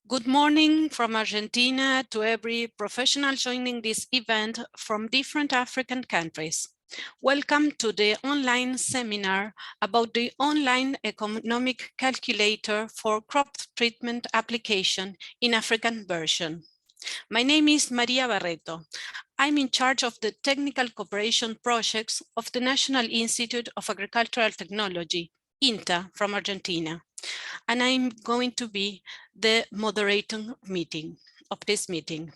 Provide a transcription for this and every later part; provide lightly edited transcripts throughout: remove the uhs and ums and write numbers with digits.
Good morning from Argentina to every professional joining this event from different African countries. Welcome to the online seminar about the online economic calculator for crop treatment application in African version. My name is Maria Barreto. I'm in charge of the technical cooperation projects of the National Institute of Agricultural Technology, INTA, from Argentina. And I'm going to be the moderator of this meeting.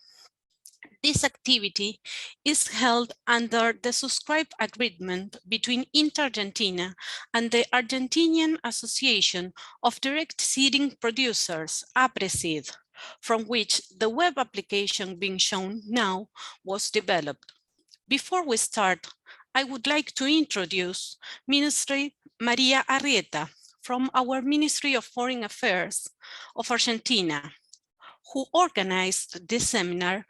This activity is held under the subscribed agreement between INTA Argentina and the Argentinian Association of Direct Seeding Producers, APRESEED, from which the web application being shown now was developed. Before we start, I would like to introduce Ministry Maria Arrieta, from our Ministry of Foreign Affairs of Argentina, who organized this seminar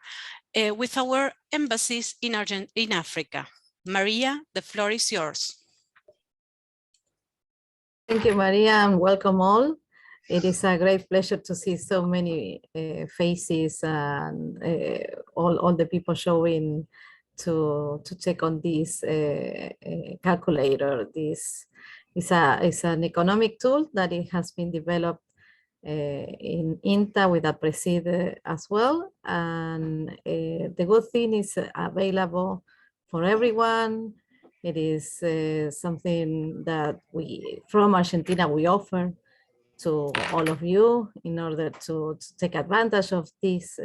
with our embassies in Africa. Maria, the floor is yours. Thank you, Maria, and welcome all. It is a great pleasure to see so many faces and all the people showing to check on this calculator. This is an economic tool that it has been developed in INTA with APRESEED as well. And the good thing is available for everyone. It is something that we, from Argentina, we offer to all of you in order to take advantage of this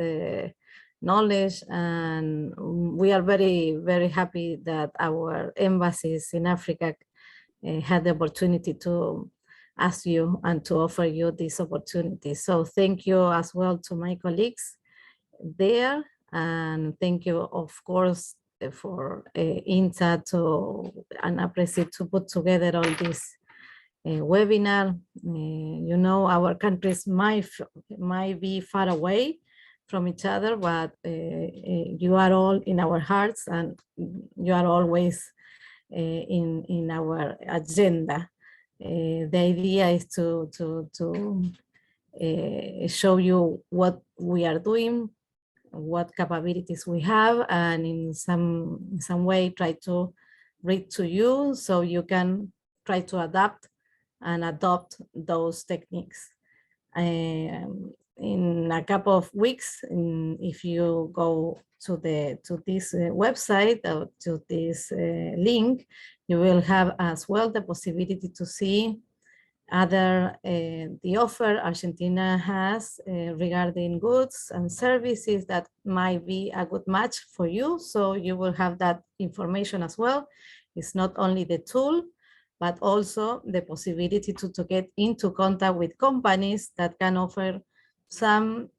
knowledge. And we are very, very happy that our embassies in Africa had the opportunity to ask you and to offer you this opportunity. So thank you as well to my colleagues there. And thank you, of course, for INTA and APRESEED to put together all this webinar. You know, our countries might be far away from each other, but you are all in our hearts and you are always in our agenda. The idea is to show you what we are doing, what capabilities we have, and in some way try to read to you so you can try to adapt and adopt those techniques. In a couple of weeks, if you go to this website or to this link, you will have as well the possibility to see the offer Argentina has regarding goods and services that might be a good match for you. So you will have that information as well. It's not only the tool, but also the possibility to get into contact with companies that can offer some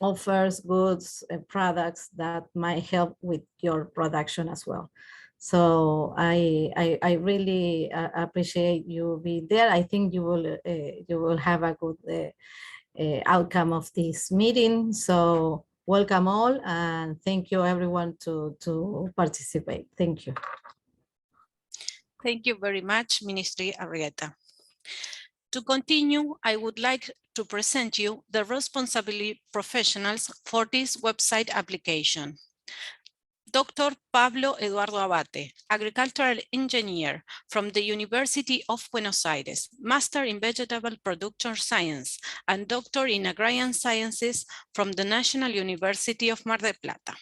offers, goods, and products that might help with your production as well. So I really appreciate you being there. I think you will have a good outcome of this meeting. So welcome all, and thank you everyone to participate. Thank you. Thank you very much, Ministry Arrieta. To continue, I would like to present you the responsibility professionals for this website application. Dr. Pablo Eduardo Abate, agricultural engineer from the University of Buenos Aires, Master in Vegetable Production Science, and Doctor in Agrarian Sciences from the National University of Mar del Plata.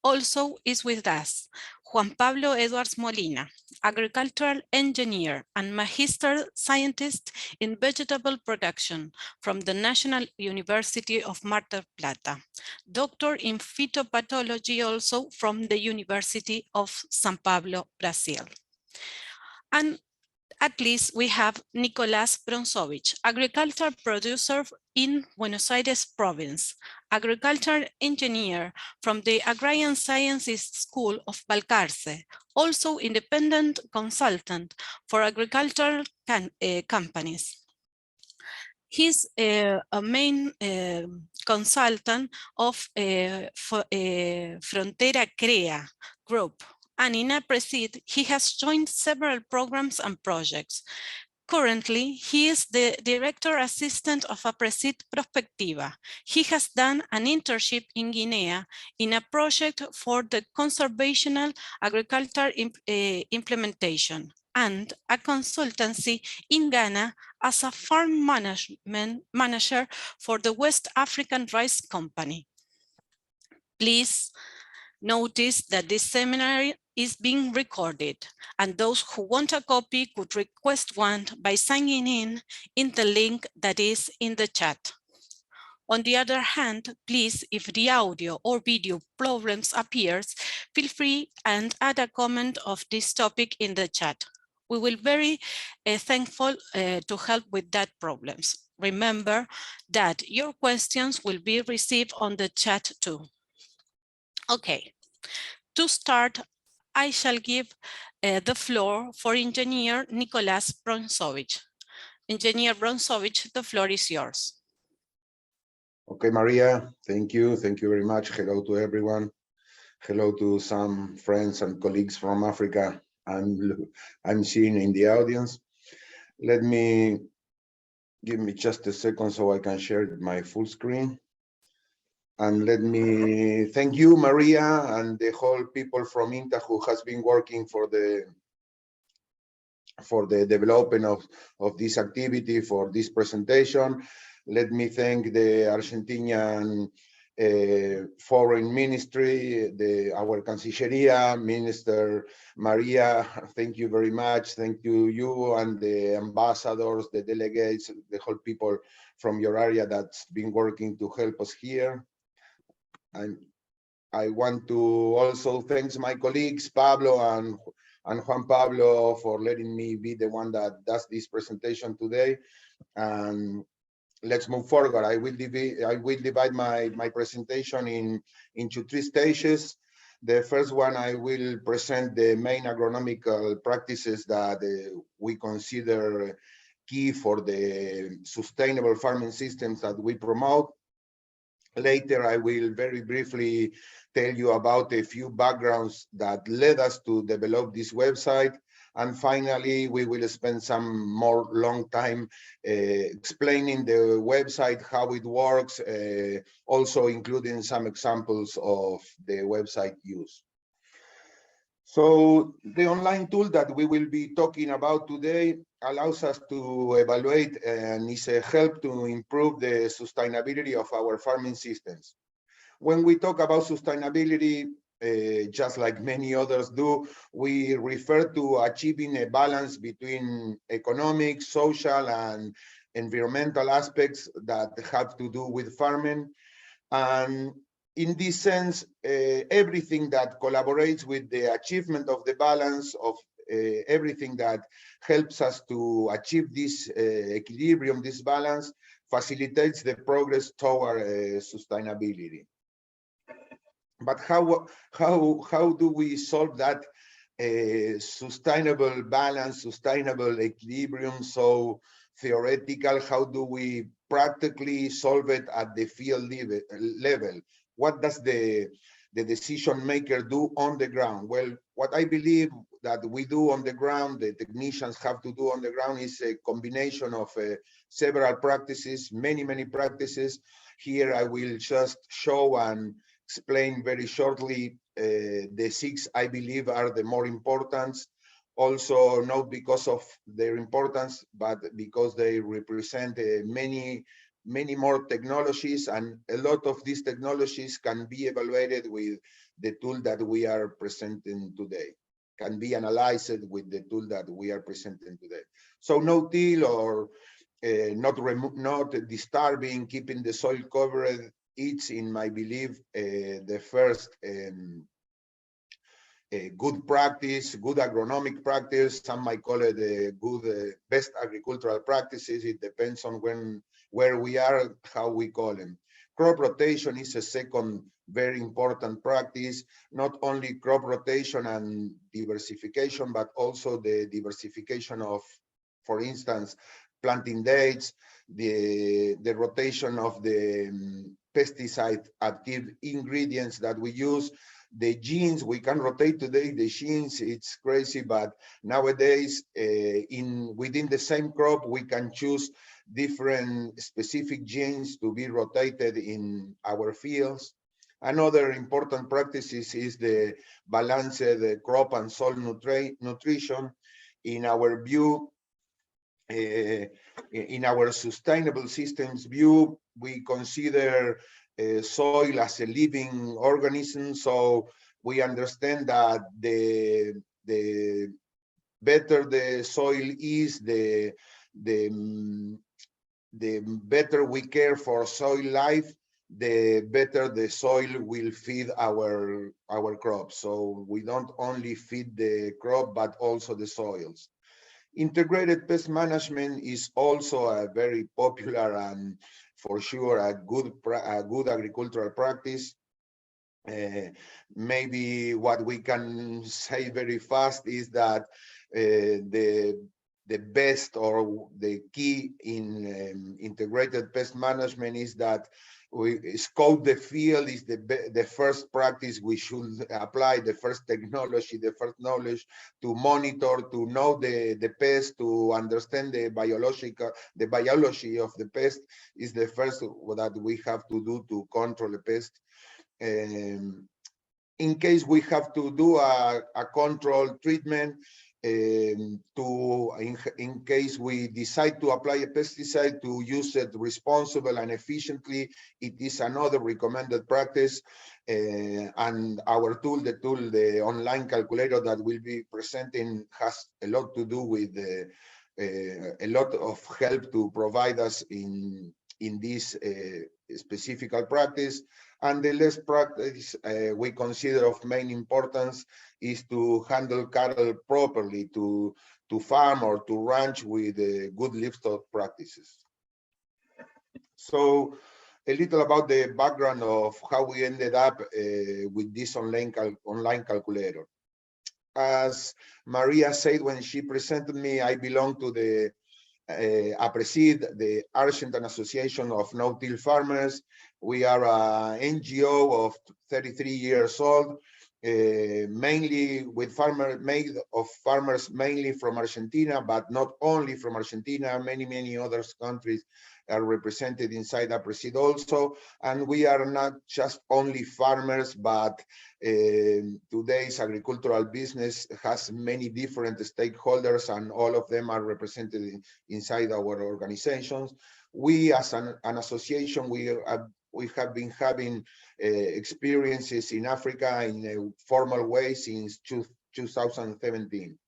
Also is with us Juan Pablo Edwards Molina, agricultural engineer and magister scientist in vegetable production from the National University of Mar del Plata, doctor in phytopathology also from the University of São Paulo, Brazil. And at least we have Nicolás Bronzovich, agricultural producer in Buenos Aires province, agricultural engineer from the Agrarian Sciences School of Balcarce, also independent consultant for agricultural companies. He's a main consultant of Frontera CREA group. And in APRESEED, he has joined several programs and projects. Currently, he is the director assistant of Apresit Prospectiva. He has done an internship in Guinea in a project for the conservational agriculture implementation and a consultancy in Ghana as a farm manager for the West African Rice Company. Please notice that this seminar is being recorded, and those who want a copy could request one by signing in the link that is in the chat. On the other hand, please, if the audio or video problems appears, feel free and add a comment of this topic in the chat. We will be very thankful to help with that problems. Remember that your questions will be received on the chat too. Okay, to start, I shall give the floor for Engineer Nicolas Bronsovich. Engineer Bronsovich, the floor is yours. Okay, Maria, thank you. Thank you very much. Hello to everyone. Hello to some friends and colleagues from Africa I'm seeing in the audience. Give me just a second so I can share my full screen. And let me thank you, Maria, and the whole people from INTA who has been working for the development of this activity, for this presentation. Let me thank the Argentinian Foreign Ministry, our Cancilleria, Minister Maria, thank you very much. Thank you and the ambassadors, the delegates, the whole people from your area that's been working to help us here. And I want to also thank my colleagues, Pablo and Juan Pablo, for letting me be the one that does this presentation today. And let's move forward. I will divide my presentation into 3 stages. The first one, I will present the main agronomical practices that we consider key for the sustainable farming systems that we promote. Later, I will very briefly tell you about a few backgrounds that led us to develop this website. And finally, we will spend some more long time explaining the website, how it works, also including some examples of the website use. So the online tool that we will be talking about today allows us to evaluate and is a help to improve the sustainability of our farming systems. When we talk about sustainability, just like many others do, we refer to achieving a balance between economic, social, and environmental aspects that have to do with farming. And in this sense, everything that collaborates with the achievement of the balance of everything that helps us to achieve this equilibrium, this balance, facilitates the progress toward sustainability. But how do we solve that sustainable balance, sustainable equilibrium, so theoretical? How do we practically solve it at the field level? What does the decision maker do on the ground? Well, what I believe that we do on the ground, the technicians have to do on the ground, is a combination of several practices, many practices. Here I will just show and explain very shortly the 6 I believe are the more important. Also, not because of their importance, but because they represent many more technologies, and a lot of these technologies can be evaluated with the tool that we are presenting today, can be analyzed with the tool that we are presenting today. So no-till or not disturbing, keeping the soil covered, it's, in my belief, the first good practice, good agronomic practice. Some might call it a good best agricultural practices. It depends on where we are, how we call them. Crop rotation is a second very important practice, not only crop rotation and diversification, but also the diversification of, for instance, planting dates, the rotation of the pesticide active ingredients that we use. the genes. We can rotate today the genes, it's crazy, but nowadays within the same crop, we can choose different specific genes to be rotated in our fields. Another important practices is the balanced crop and soil nutrition. In our view, in our sustainable systems view, we consider soil as a living organism. So we understand that the better the soil is, the better we care for soil life, the better the soil will feed our crops. So we don't only feed the crop, but also the soils. Integrated pest management is also a very popular and for sure a good agricultural practice. Maybe what we can say very fast is that the best or the key in integrated pest management is that we scope the field is the first practice we should apply, the first technology, the first knowledge to monitor, to know the pest, to understand the biology of the pest is the first that we have to do to control the pest. In case we have to do a control treatment, in case we decide to apply a pesticide, to use it responsible and efficiently, it is another recommended practice. And our tool, the online calculator that we'll be presenting, has a lot to do with a lot of help to provide us in this specific practice. And the last practice we consider of main importance is to handle cattle properly, to farm or to ranch with good livestock practices. So a little about the background of how we ended up with this online calculator. As Maria said when she presented me, I belong to the APRESID, the Argentine Association of No-Till Farmers. We are an NGO of 33 years old, mainly with made of farmers mainly from Argentina, but not only from Argentina. Many other countries are represented inside APRESID also. And we are not just only farmers, but today's agricultural business has many different stakeholders, and all of them are represented inside our organizations. We as an association, we have been having experiences in Africa in a formal way since 2017.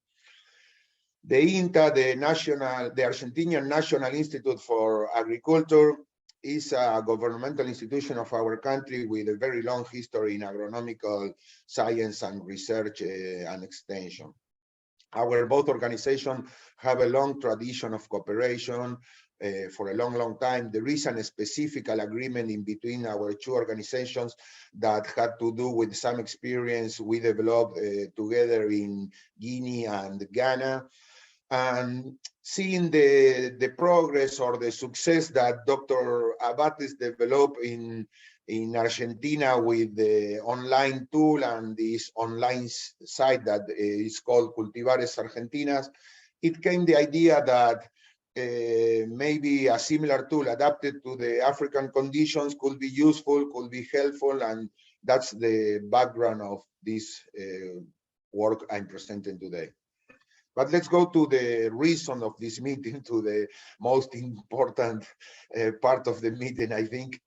The INTA, the Argentinian National Institute for Agriculture, is a governmental institution of our country with a very long history in agronomical science and research and extension. Our both organizations have a long tradition of cooperation for a long time. There is a specific agreement in between our two organizations that had to do with some experience we developed together in Guinea and Ghana. And seeing the progress or the success that Dr. Abates developed in Argentina with the online tool and this online site that is called Cultivares Argentinas, it came the idea that maybe a similar tool adapted to the African conditions could be useful, could be helpful, and that's the background of this work I'm presenting today. But let's go to the reason of this meeting, to the most important part of the meeting, I think,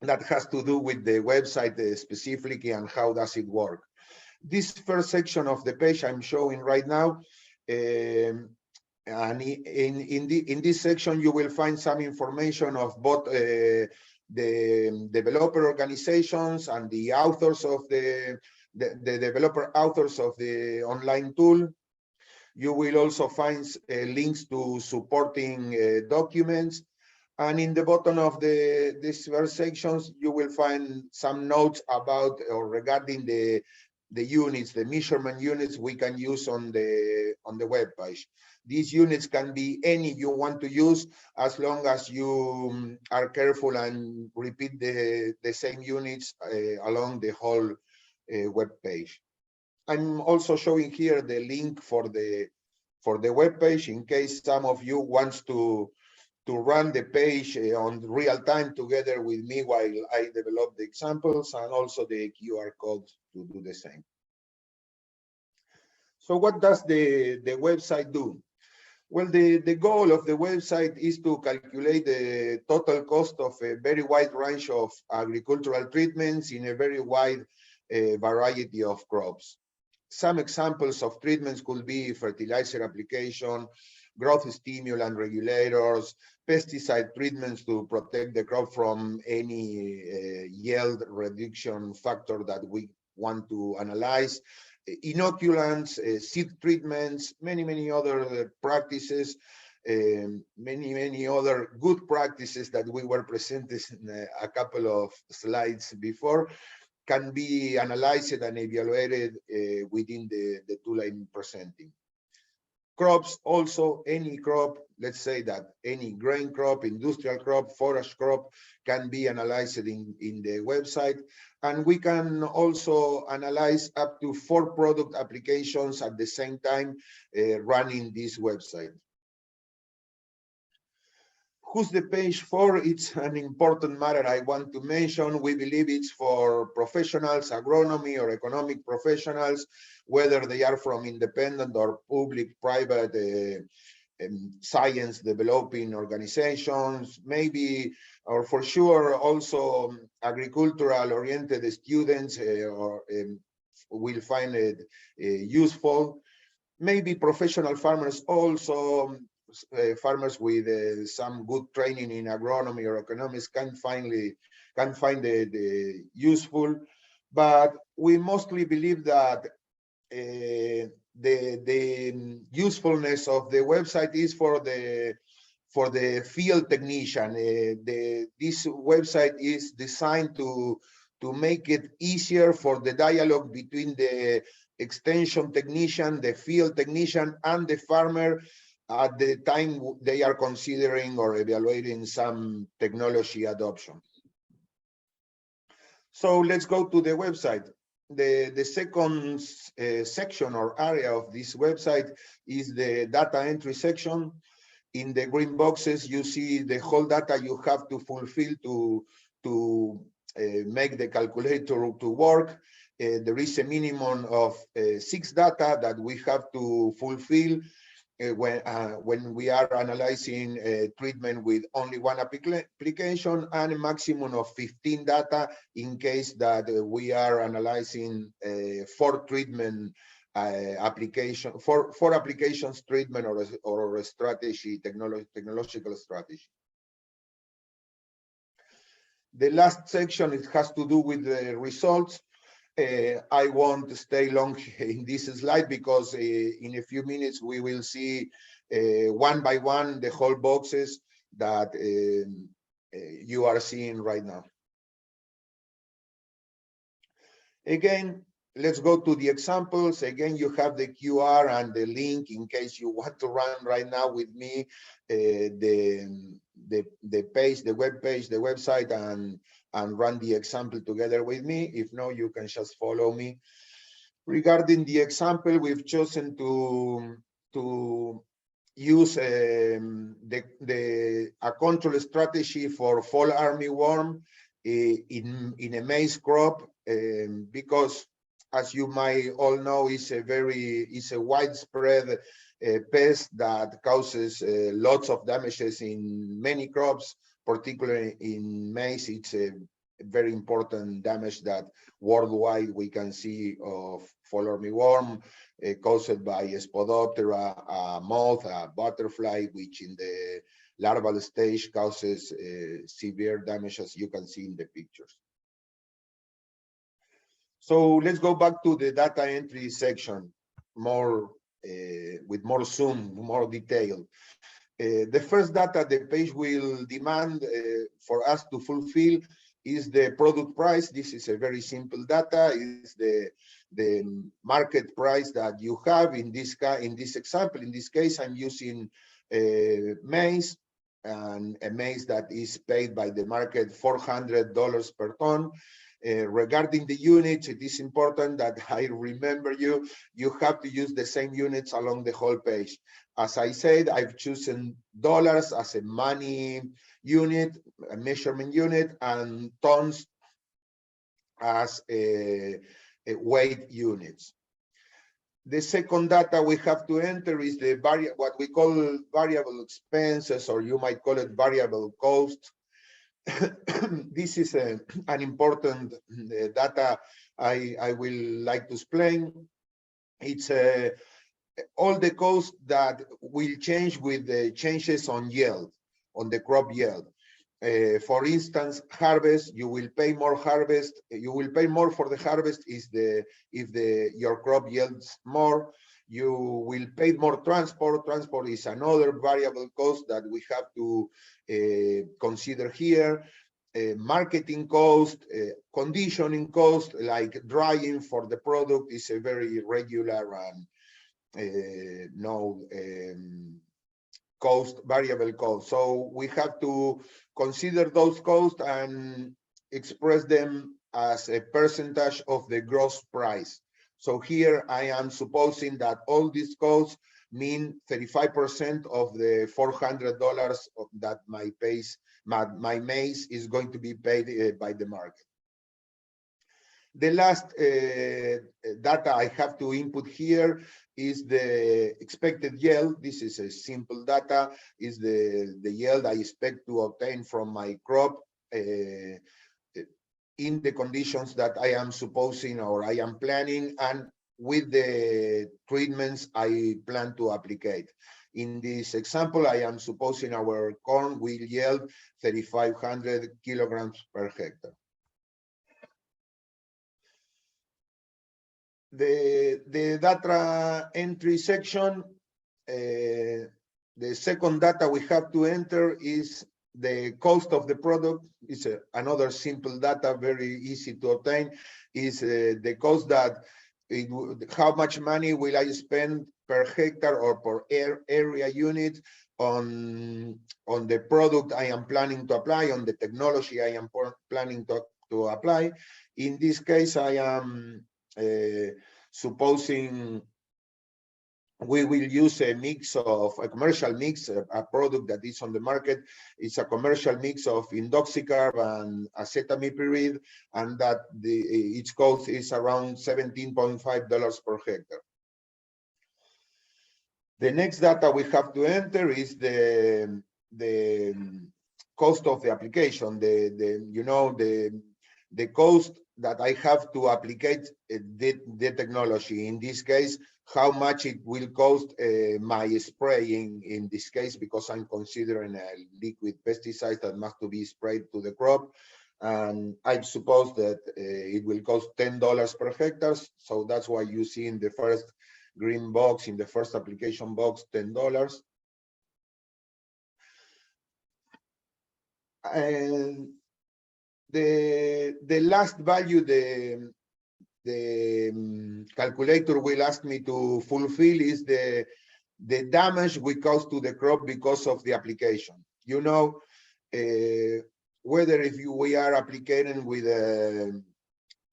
that has to do with the website specifically and how does it work. This first section of the page I'm showing right now, and in this section you will find some information of both the developer organizations and the authors of the developer authors of the online tool. You will also find links to supporting documents. And in the bottom of this first sections, you will find some notes about or regarding the units, the measurement units we can use on the web page. These units can be any you want to use, as long as you are careful and repeat the same units along the whole web page. I'm also showing here the link for the web page in case some of you wants to run the page on real time together with me while I develop the examples, and also the QR code to do the same. So what does the website do? Well, the goal of the website is to calculate the total cost of a very wide range of agricultural treatments in a very wide variety of crops. Some examples of treatments could be fertilizer application, growth stimulant regulators, pesticide treatments to protect the crop from any yield reduction factor that we want to analyze, inoculants, seed treatments, many other practices, many other good practices that we were presented in a couple of slides before, can be analyzed and evaluated within the tool I'm presenting. Crops also, any crop, let's say that any grain crop, industrial crop, forage crop can be analyzed in the website. And we can also analyze up to 4 product applications at the same time running this website. Who's the page for? It's an important matter I want to mention. We believe it's for professionals, agronomy or economic professionals, whether they are from independent or public, private science developing organizations, maybe, or for sure also agricultural oriented students will find it useful. Maybe professional farmers also, farmers with some good training in agronomy or economics can find it useful, but we mostly believe that the usefulness of the website is for the field technician. This website is designed to make it easier for the dialogue between the extension technician, the field technician, and the farmer at the time they are considering or evaluating some technology adoption. So let's go to the website. The second section or area of this website is the data entry section. In the green boxes, you see the whole data you have to fulfill to make the calculator to work. There is a minimum of 6 data that we have to fulfill when we are analyzing treatment with only one application, and a maximum of 15 data in case that we are analyzing 4 treatment application, four applications treatment or a strategy, technological strategy. The last section, it has to do with the results. I won't stay long in this slide because in a few minutes we will see one by one the whole boxes that you are seeing right now. Again, let's go to the examples. Again, you have the QR and the link in case you want to run right now with me the page, the web page, the website, and run the example together with me. If no, you can just follow me. Regarding the example, we've chosen to use a control strategy for fall armyworm in a maize crop because, as you might all know, it's a widespread pest that causes lots of damages in many crops, particularly in maize. It's a very important damage that worldwide we can see of fall armyworm caused by a Spodoptera, a moth, a butterfly, which in the larval stage causes severe damage, as you can see in the pictures. So let's go back to the data entry section with more zoom, more detail. The first data the page will demand for us to fulfill is the product price. This is a very simple data. It's the market price that you have in this example. In this case, I'm using maize, and a maize that is paid by the market $400 per ton. Regarding the units, it is important that I remember you have to use the same units along the whole page. As I said, I've chosen dollars as a money unit, a measurement unit, and tons as a weight units. The second data we have to enter is the what we call variable expenses, or you might call it variable cost. This is an important data I will like to explain. It's all the costs that will change with the changes on yield, on the crop yield. For instance, harvest, you will pay more harvest. You will pay more for the harvest if your crop yields more. You will pay more transport. Transport is another variable cost that we have to consider here. Marketing cost, conditioning cost, like drying for the product is a very regular and cost, variable cost. So we have to consider those costs and express them as a percentage of the gross price. So here I am supposing that all these costs mean 35% of the $400 that my maize is going to be paid by the market. The last data I have to input here is the expected yield. This is a simple data, is the yield I expect to obtain from my crop in the conditions that I am supposing or I am planning, and with the treatments I plan to apply. In this example, I am supposing our corn will yield 3,500 kilograms per hectare. The data entry section, the second data we have to enter is the cost of the product. It's another simple data, very easy to obtain, is the cost that how much money will I spend per hectare or per area unit on the product I am planning to apply, on the technology I am planning to apply. In this case, I am supposing we will use a mix of a commercial mix, a product that is on the market. It's a commercial mix of indoxacarb and acetamiprid, and that its cost is around $17.5 per hectare. The next data we have to enter is the cost of the application, the cost that I have to apply the technology. In this case, how much it will cost my spraying in this case, because I'm considering a liquid pesticide that must to be sprayed to the crop. And I suppose that it will cost $10 per hectare. So that's why you see in the first green box, in the first application box, $10. And the last value the calculator will ask me to fulfill is the damage we cause to the crop because of the application. You know, whether we are applying with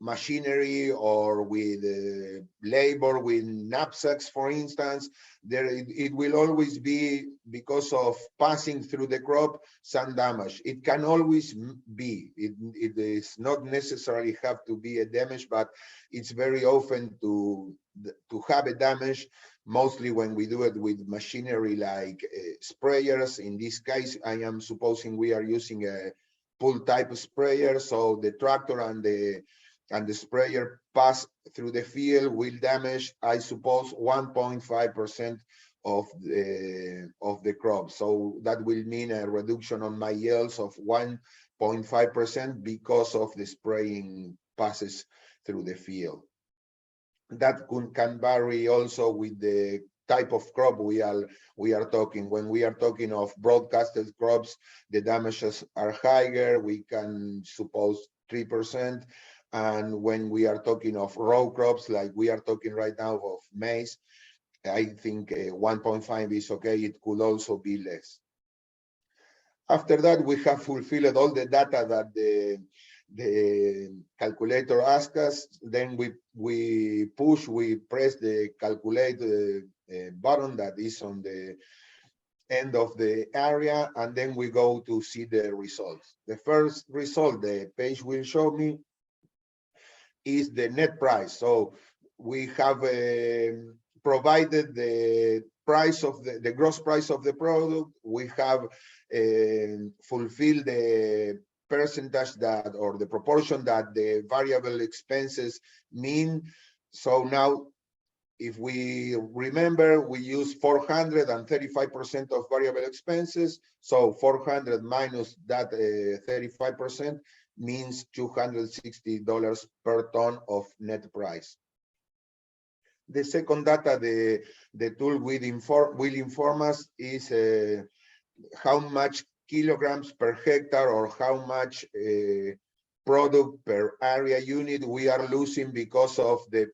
machinery or with labor, with knapsacks, for instance, it will always be, because of passing through the crop, some damage. It can always be. It is not necessarily have to be a damage, but it's very often to have a damage, mostly when we do it with machinery like sprayers. In this case, I am supposing we are using a pull type sprayer, so the tractor and the sprayer pass through the field will damage, I suppose, 1.5% of the crop. So that will mean a reduction on my yields of 1.5% because of the spraying passes through the field. That can vary also with the type of crop we are talking. When we are talking of broadcasted crops, the damages are higher. We can suppose 3%. And when we are talking of row crops, like we are talking right now of maize, I think 1.5 is okay. It could also be less. After that, we have fulfilled all the data that the calculator asks us, then we press the calculate button that is on the end of the area, and then we go to see the results. The first result the page will show me is the net price. So we have provided the price of the gross price of the product. We have fulfilled the percentage that, or the proportion that the variable expenses mean. So now, if we remember, we use 435% of variable expenses. So 400 minus that 35% means $260 per ton of net price. The second data the tool will inform us is how much kilograms per hectare, or how much product per area unit we are losing because of the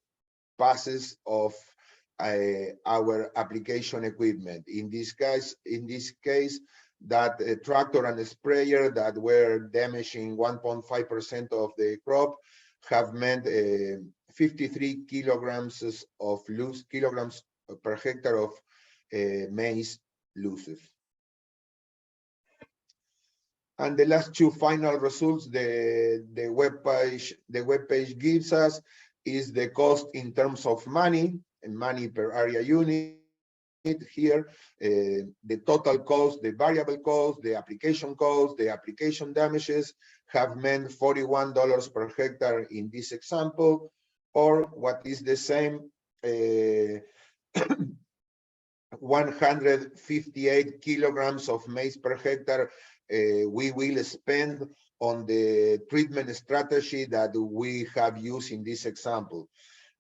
passes of our application equipment. In this case, that tractor and sprayer that were damaging 1.5% of the crop have meant 53 kilograms per hectare of maize losses. And the last two final results the web page gives us is the cost in terms of money, and money per area unit. Here, the total cost, the variable cost, the application cost, the application damages have meant $41 per hectare in this example, or what is the same, 158 kilograms of maize per hectare we will spend on the treatment strategy that we have used in this example.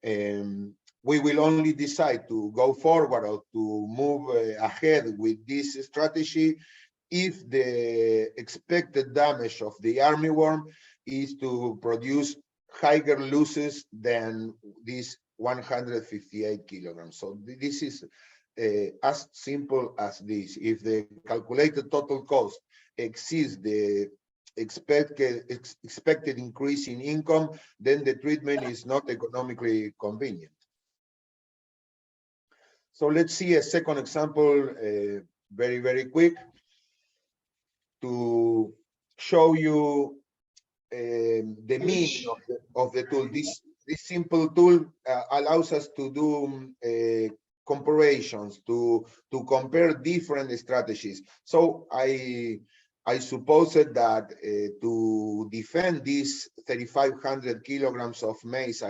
We will only decide to go forward or to move ahead with this strategy if the expected damage of the armyworm is to produce higher losses than this 158 kilograms. So this is as simple as this. If the calculated total cost exceeds the expected increase in income, then the treatment is not economically convenient. So let's see a second example, very, very quick, to show you the meaning of the tool. This simple tool allows us to do comparisons, to compare different strategies. So I suppose that to defend these 3,500 kilograms of maize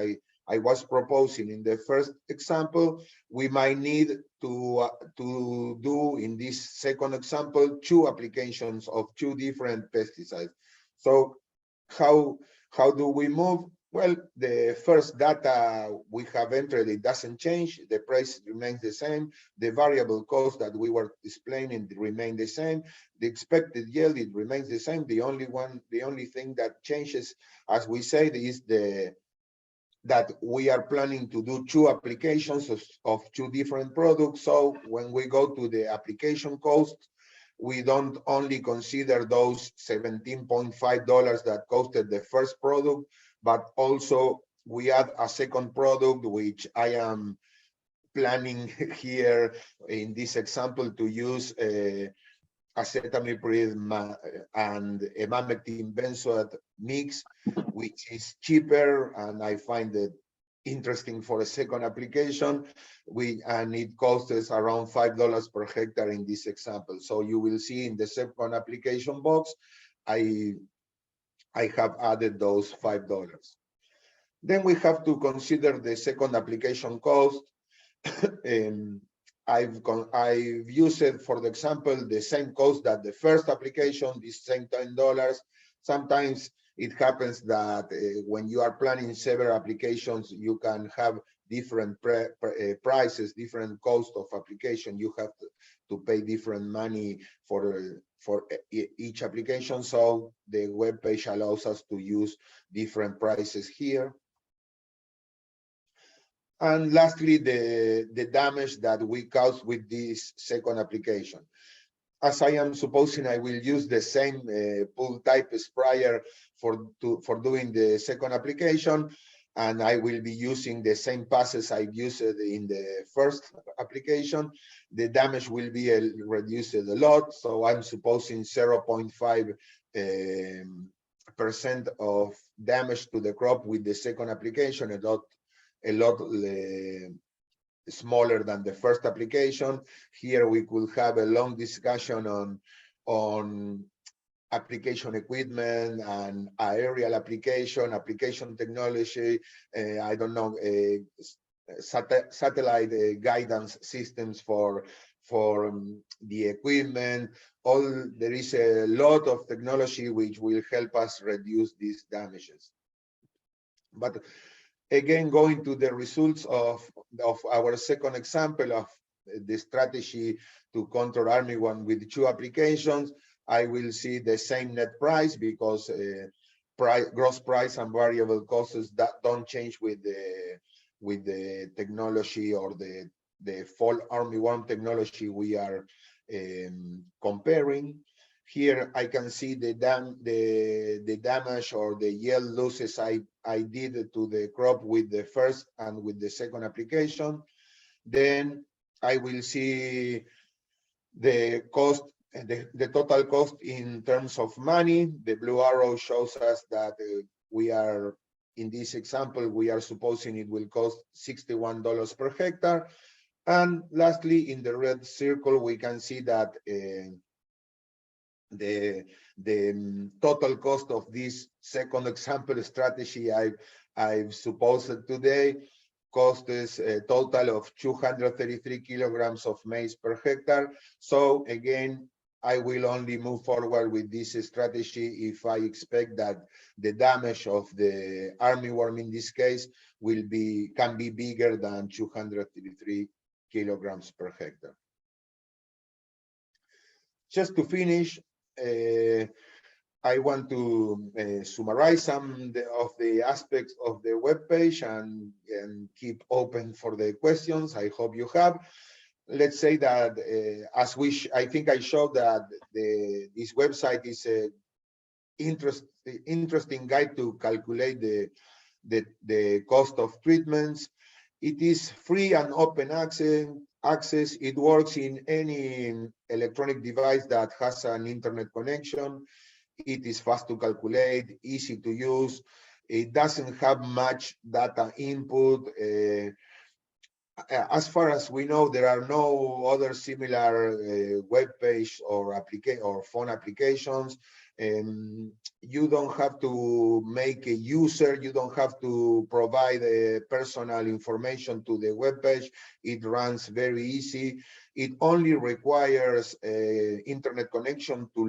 I was proposing in the first example, we might need to do in this second example 2 applications of 2 different pesticides. So how do we move? Well, the first data we have entered, it doesn't change. The price remains the same. The variable cost that we were explaining remain the same. The expected yield, it remains the same. The only thing that changes, as we said, is that we are planning to do 2 applications of 2 different products. So when we go to the application cost, we don't only consider those $17.5 that costed the first product, but also we add a second product, which I am planning here in this example to use acetamiprid and emamectin benzoate mix, which is cheaper, and I find it interesting for a second application. And it costs us around $5 per hectare in this example. So you will see in the second application box, I have added those $5. Then we have to consider the second application cost. I've used it, for the example, the same cost that the first application, this same $10. Sometimes it happens that when you are planning several applications, you can have different prices, different cost of application. You have to pay different money for each application. So the web page allows us to use different prices here. And lastly, the damage that we caused with this second application. as I am supposing I will use the same pool type sprayer for doing the second application, and I will be using the same passes I used in the first application, the damage will be reduced a lot. So I'm supposing 0.5% of damage to the crop with the second application, a lot smaller than the first application. Here we could have a long discussion on application equipment and aerial application technology, I don't know, satellite guidance systems for the equipment. There is a lot of technology which will help us reduce these damages. But again, going to the results of our second example of the strategy to control armyworm with 2 applications, I will see the same net price because gross price and variable costs that don't change with the technology or the fall armyworm technology we are comparing. Here I can see the damage or the yield losses I did to the crop with the first and with the second application. Then I will see the cost, the total cost in terms of money. The blue arrow shows us that we are, in this example, we are supposing it will cost $61 per hectare. And lastly, in the red circle, we can see that the total cost of this second example strategy I've supposed today cost us a total of 233 kilograms of maize per hectare. So again, I will only move forward with this strategy if I expect that the damage of the armyworm in this case can be bigger than 233 kilograms per hectare. Just to finish, I want to summarize some of the aspects of the webpage and keep open for the questions. I hope you have. Let's say that I think I showed that this website is a interesting guide to calculate the cost of treatments. It is free and open access. It works in any electronic device that has an internet connection. It is fast to calculate, easy to use. It doesn't have much data input. As far as we know, there are no other similar web page or phone applications. You don't have to make a user. You don't have to provide personal information to the web page. It runs very easy. It only requires internet connection to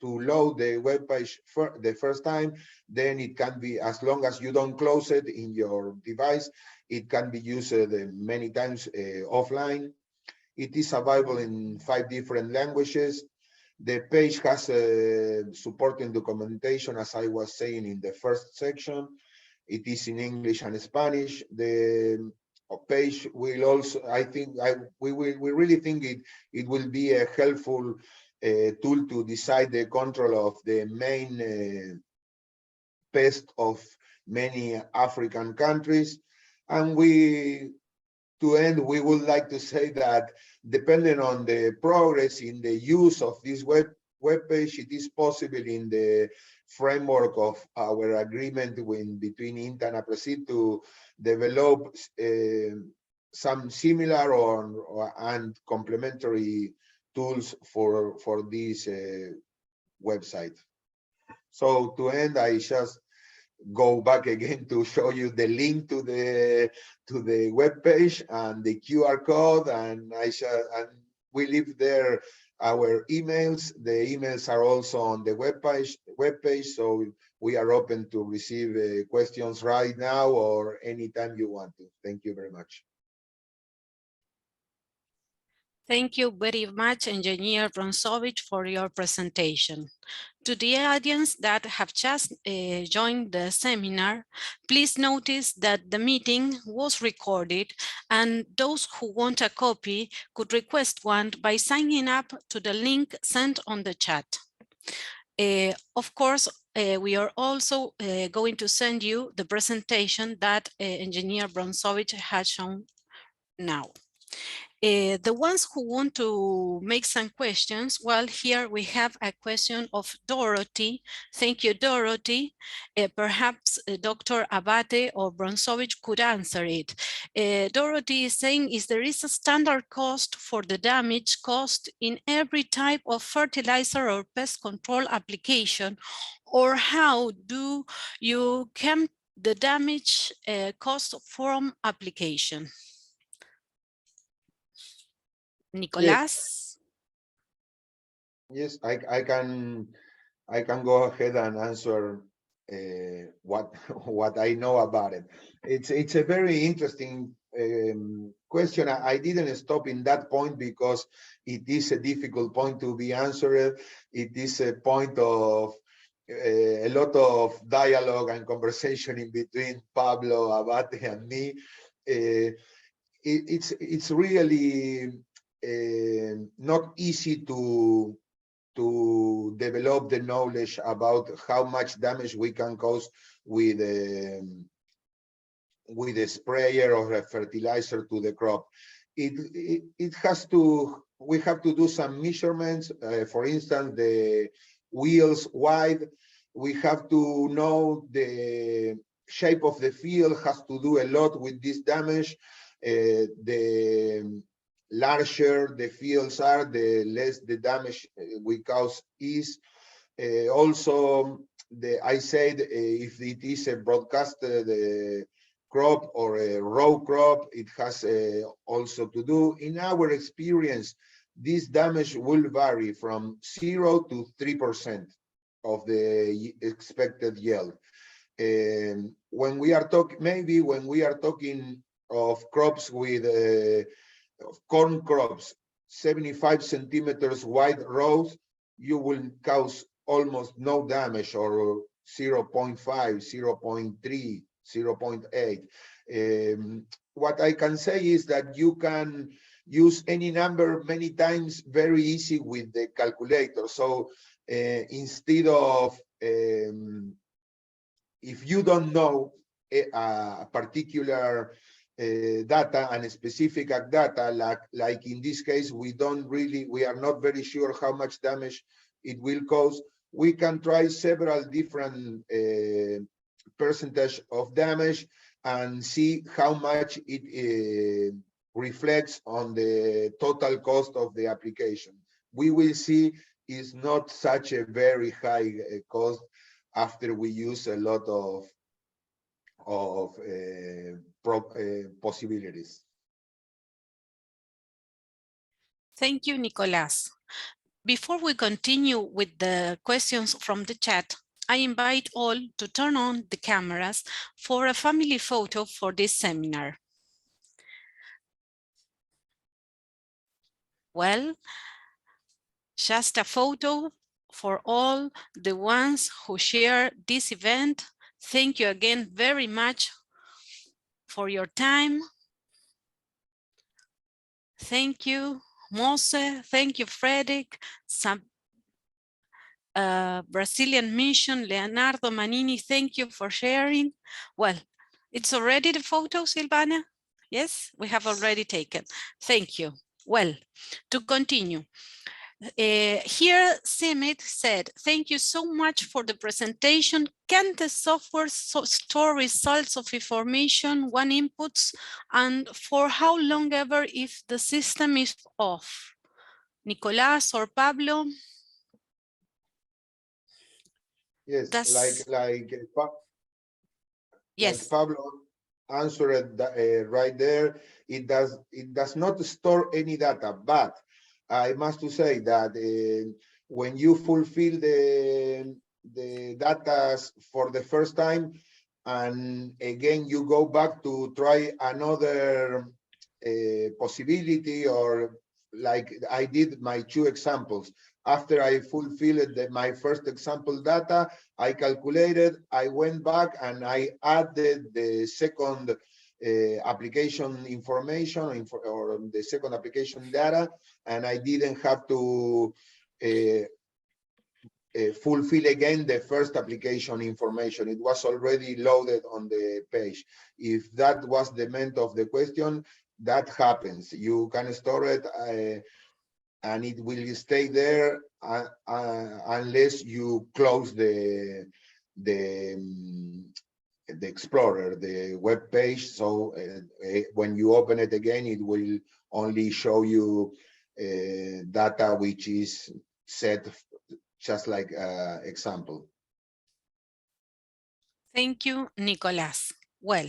load the web page for the first time. Then it can be, as long as you don't close it in your device, it can be used many times offline. It is available in 5 different languages. The page has supporting documentation, as I was saying in the first section. It is in English and Spanish. The page will also, we really think it will be a helpful tool to decide the control of the main pest of many African countries. And to end, we would like to say that depending on the progress in the use of this web page, it is possible in the framework of our agreement between INTA and APRESID to develop some similar and complementary tools for this website. So to end, I just go back again to show you the link to the web page and the QR code, and we leave there our emails. The emails are also on the web page, so we are open to receive questions right now or anytime you want to. Thank you very much. Thank you very much, Engineer Bronzovic, for your presentation. To the audience that have just joined the seminar, please notice that the meeting was recorded, and those who want a copy could request one by signing up to the link sent on the chat. Of course, we are also going to send you the presentation that Engineer Bronsovich has shown now. The ones who want to make some questions, well, here we have a question of Dorothy. Thank you, Dorothy. Perhaps Dr. Abate or Bronsovich could answer it. Dorothy is saying, is there is a standard cost for the damage caused in every type of fertilizer or pest control application, or how do you count the damage cost from application? Nicolás? Yes, I can go ahead and answer what I know about it. It's a very interesting question. I didn't stop in that point because it is a difficult point to be answered. It is a point of a lot of dialogue and conversation in between Pablo, Abate, and me. It's really not easy to develop the knowledge about how much damage we can cause with a sprayer or a fertilizer to the crop. It has to, we have to do some measurements. For instance, the wheels wide. We have to know the shape of the field has to do a lot with this damage. The larger the fields are, the less the damage we cause is. Also, I said if it is a broadcasted crop or a row crop, it has also to do. In our experience, this damage will vary from 0 to 3% of the expected yield. When we are talking of crops with corn crops, 75 centimeters wide rows, you will cause almost no damage, or 0.5, 0.3, 0.8. What I can say is that you can use any number many times very easy with the calculator. So instead of, if you don't know a particular data and specific data, like in this case, we are not very sure how much damage it will cause. We can try several different percentage of damage and see how much it reflects on the total cost of the application. We will see it's not such a very high cost after we use a lot of possibilities. Thank you, Nicolás. Before we continue with the questions from the chat, I invite all to turn on the cameras for a family photo for this seminar. Well, just a photo for all the ones who share this event. Thank you again very much for your time. Thank you, Mose. Thank you, Frederick. Brazilian Mission, Leonardo Manini, thank you for sharing. Well, it's already the photo, Silvana? Yes, we have already taken. Thank you. Well, to continue. Here, Simit said, thank you so much for the presentation. Can the software store results of information, one inputs, and for how long ever if the system is off? Nicolás or Pablo? Yes, like yes. Pablo answered right there. It does not store any data, but I must to say that when you fulfill the data for the first time, and again you go back to try another possibility or like I did my 2 examples. After I fulfilled my first example data, I calculated, I went back and I added the second application information or the second application data, and I didn't have to fulfill again the first application information. It was already loaded on the page. If that was the meant of the question, that happens. You can store it and it will stay there unless you close the Explorer, the web page. So when you open it again, it will only show you data which is set just like example. Thank you, Nicolas. Well,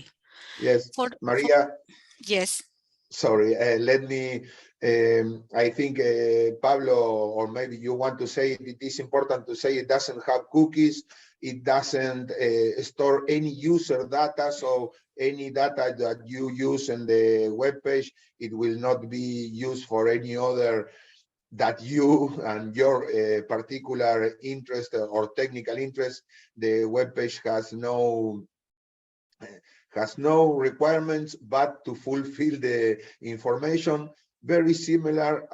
yes, Maria. Yes. Sorry, let me, I think Pablo, or maybe you want to say it is important to say it doesn't have cookies, it doesn't store any user data, so any data that you use in the web page, it will not be used for any other that you and your particular interest or technical interest. The web page has no requirements but to fulfill the information, very similar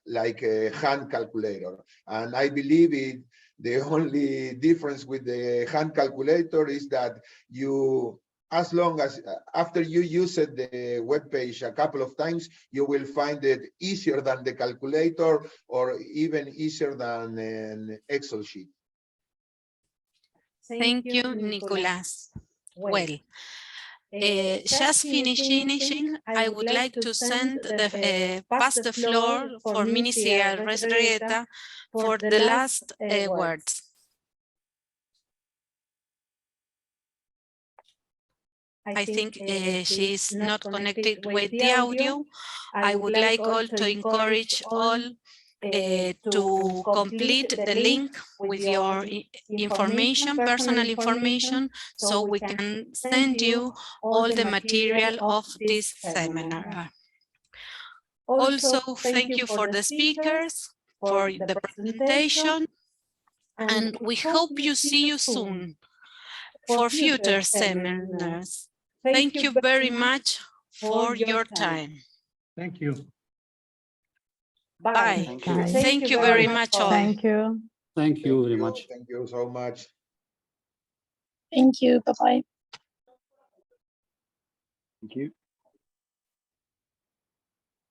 like a hand calculator. And I believe the only difference with the hand calculator is that you, as long as after you use it, the web page a couple of times, you will find it easier than the calculator or even easier than an Excel sheet. Thank you, Nicolas. Well, just finishing, I would like to pass the floor for Ministry Arrieta for the last words. I think she is not connected with the audio. I would like all to encourage all to complete the link with your information, personal information, so we can send you all the material of this seminar. Also, thank you for the speakers, for the presentation, and we hope you see you soon for future seminars. Thank you very much for your time. Thank you. Bye. Thank you. Thank you very much all. Thank you. Thank you very much. Thank you so much. Thank you. Bye-bye. Thank you.